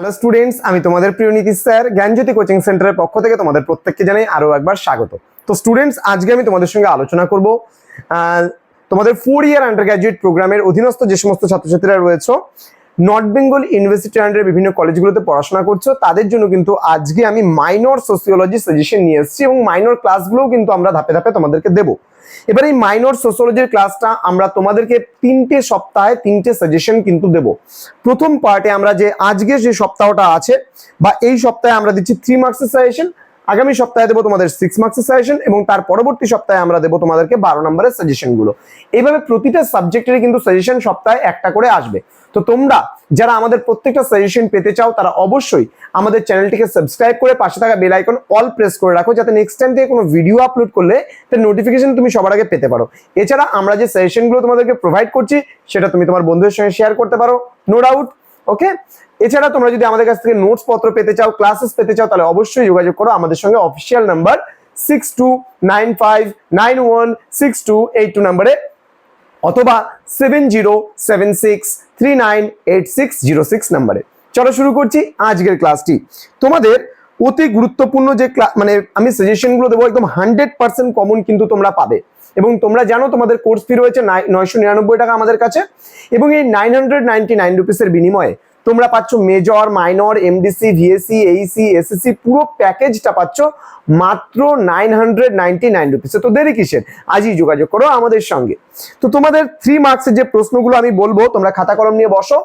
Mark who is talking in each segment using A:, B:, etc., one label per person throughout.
A: Hello students, আমি তোমাদের প্রিয় নীতিশ স্যার জ্ঞানজ্যোতি কোচিং সেন্টারের পক্ষ থেকে তোমাদের প্রত্যেককে জানাই আরো একবার স্বাগত। তো স্টুডেন্টস, আজকে আমি তোমাদের সঙ্গে আলোচনা করব তোমাদের 4 ইয়ার আন্ডার গ্র্যাজুয়েট প্রোগ্রামের অধীনস্থ যে সমস্ত ছাত্রছাত্রীরা রয়েছে, নর্থ বেঙ্গল ইউনিভার্সিটি আন্ডারে বিভিন্ন কলেজগুলোতে পড়াশোনা করছো, তাদের জন্য কিন্তু আজকে আমি মাইনর সোসিওলজি সাজেশন নিয়ে এসেছি এবং মাইনর ক্লাসগুলোও কিন্তু আমরা ধাপে ধাপে তোমাদেরকে দেবো। এবার এই মাইনর সোসিওলজির ক্লাসটা আমরা তোমাদেরকে 3টে সপ্তাহে 3টে সাজেশন কিন্তু দেব। প্রথম পার্টে আমরা যে আজকে যে সপ্তাহটা আছে বা এই সপ্তাহে আমরা দিচ্ছি 3 মার্কসের সাজেশন, আগামী সপ্তাহে দেবো তোমাদের 6 মার্কসের সাজেশন এবং তার পরবর্তী সপ্তাহে আমরা দেবো তোমাদেরকে 12 নম্বরের সাজেশন গুলো। এইভাবে প্রতিটা সাবজেক্টেরই কিন্তু সাজেশন সপ্তাহে একটা করে আসবে। তো তোমরা যারা আমাদের প্রত্যেকটা সাজেশন পেতে চাও তারা অবশ্যই আমাদের চ্যানেলটিকে সাবস্ক্রাইব করে পাশে থাকা বেল আইকন অল প্রেস করে রাখো, যাতে নেক্সট টাইম থেকে কোনো ভিডিও আপলোড করলে তার নোটিফিকেশন তুমি সবার আগে পেতে পারো। এছাড়া আমরা যে সাজেশনগুলো তোমাদেরকে প্রোভাইড করছি সেটা তুমি তোমার বন্ধুদের সঙ্গে শেয়ার করতে পারো, নো ডাউট। ওকে, এছাড়া তোমরা যদি আমাদের কাছ থেকে নোটস পত্র পেতে চাও, ক্লাসেস পেতে চাও, তাহলে অবশ্যই যোগাযোগ করো আমাদের সঙ্গে অফিসিয়াল নাম্বার 6295916282 নম্বরে অথবা 7076398606 নম্বরে। চলো শুরু করছি আজকের ক্লাসটি। তোমাদের অতি গুরুত্বপূর্ণ যে আমি সাজেশনগুলো দেবো, একদম 100% কমন কিন্তু তোমরা পাবে। এবং তোমরা জানো তোমাদের কোর্স ফি রয়েছে 999 টাকা আমাদের কাছে, এবং এই 999 রুপিসের বিনিময়ে তোমরা পাচ্ছ major, minor, MDC, VSC, Aisi, SSC পুরো প্যাকেজটা পাচ্ছ মাত্র 999 রুপিসে। তো দেরি কিসের, আজই যোগাযোগ করো আমাদের সঙ্গে। তো তোমাদের 3 মার্কসের যে প্রশ্নগুলো আমি বলবো, তোমরা খাতা কলম নিয়ে বসো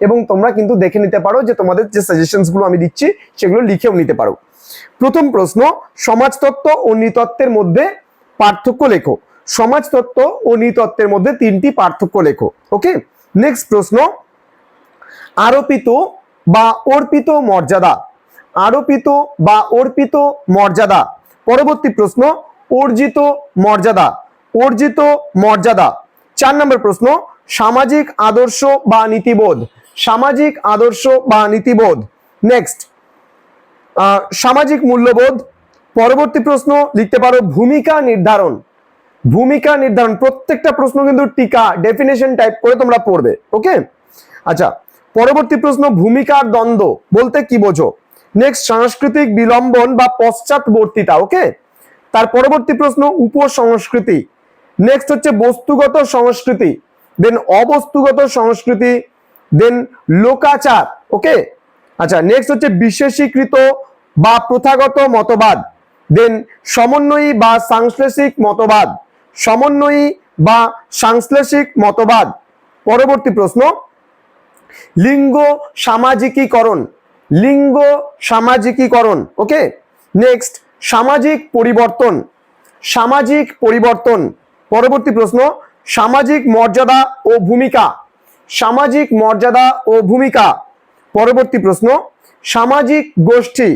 A: এবং তোমরা কিন্তু দেখে নিতে পারো যে তোমাদের যে সাজেশনসগুলো আমি দিচ্ছি সেগুলো লিখেও নিতে পারো। প্রথম প্রশ্ন, সমাজতত্ত্ব ও নৃতত্ত্বের মধ্যে পার্থক্য লেখো। সমাজতত্ত্ব ও নৃতত্ত্বের মধ্যে 3টি পার্থক্য লেখো। ওকে, নেক্সট প্রশ্ন, আরোপিত বা অর্পিত মর্যাদা। আরোপিত বা অর্পিত মর্যাদা। পরবর্তী প্রশ্ন, অর্জিত মর্যাদা। অর্জিত মর্যাদা। 4 নম্বর প্রশ্ন, সামাজিক আদর্শ বা নীতিবোধ। সামাজিক আদর্শ বা নীতিবোধ। নেক্সট, সামাজিক মূল্যবোধ। পরবর্তী প্রশ্ন লিখতে পারো ভূমিকা নির্ধারণ। ভূমিকা নির্ধারণ। প্রত্যেকটা প্রশ্ন কিন্তু টিকা ডেফিনেশন টাইপ করে তোমরা পড়বে। ওকে, আচ্ছা, পরবর্তী প্রশ্ন, ভূমিকার দ্বন্দ্ব বলতে কি বোঝো। নেক্সট, সাংস্কৃতিক বিলম্বন বা পশ্চাৎবর্তিতা। ওকে, তার পরবর্তী প্রশ্ন, উপসংস্কৃতি। নেক্সট হচ্ছে বস্তুগত সংস্কৃতি, দেন অবস্তুগত সংস্কৃতি, দেন লোকাচার। ওকে, আচ্ছা, নেক্সট হচ্ছে বিশেষীকৃত বা প্রথাগত মতবাদ, দেন সমন্বয়ী বা সাংশ্লেষিক মতবাদ। সমন্বয়ী বা সাংশ্লেষিক মতবাদ। পরবর্তী প্রশ্ন, লিঙ্গ সামাজিকীকরণ। লিঙ্গ সামাজিকীকরণ। ওকে, নেক্সট, সামাজিক পরিবর্তন। সামাজিক পরিবর্তন। পরবর্তী প্রশ্ন, সামাজিক মর্যাদা ও ভূমিকা। সামাজিক মর্যাদা ও ভূমিকা। পরবর্তী প্রশ্ন, সামাজিক গোষ্ঠী।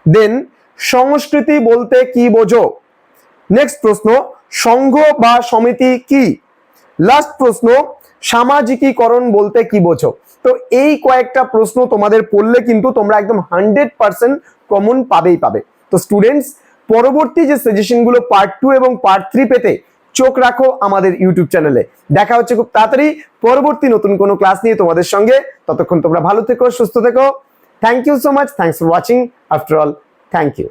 A: দেন সংস্কৃতি বলতে কি বোঝো। নেক্সট প্রশ্ন, সংঘ বা সমিতি কি। লাস্ট প্রশ্ন, সামাজিকীকরণ বলতে কি বোঝো। তো এই কয়েকটা প্রশ্ন তোমাদের পড়লে কিন্তু তোমরা একদম 100% কমন পাবেই পাবে। তো স্টুডেন্টস, পরবর্তী যে সাজেশনগুলো পার্ট 2 এবং পার্ট 3 পেতে চোখ রাখো আমাদের ইউটিউব চ্যানেলে। দেখা হচ্ছে খুব তাড়াতাড়ি পরবর্তী নতুন কোনো ক্লাস নিয়ে তোমাদের সঙ্গে। ততক্ষণ তোমরা ভালো থেকো, সুস্থ থেকো। Thank you so much. Thanks for watching. After all, thank you.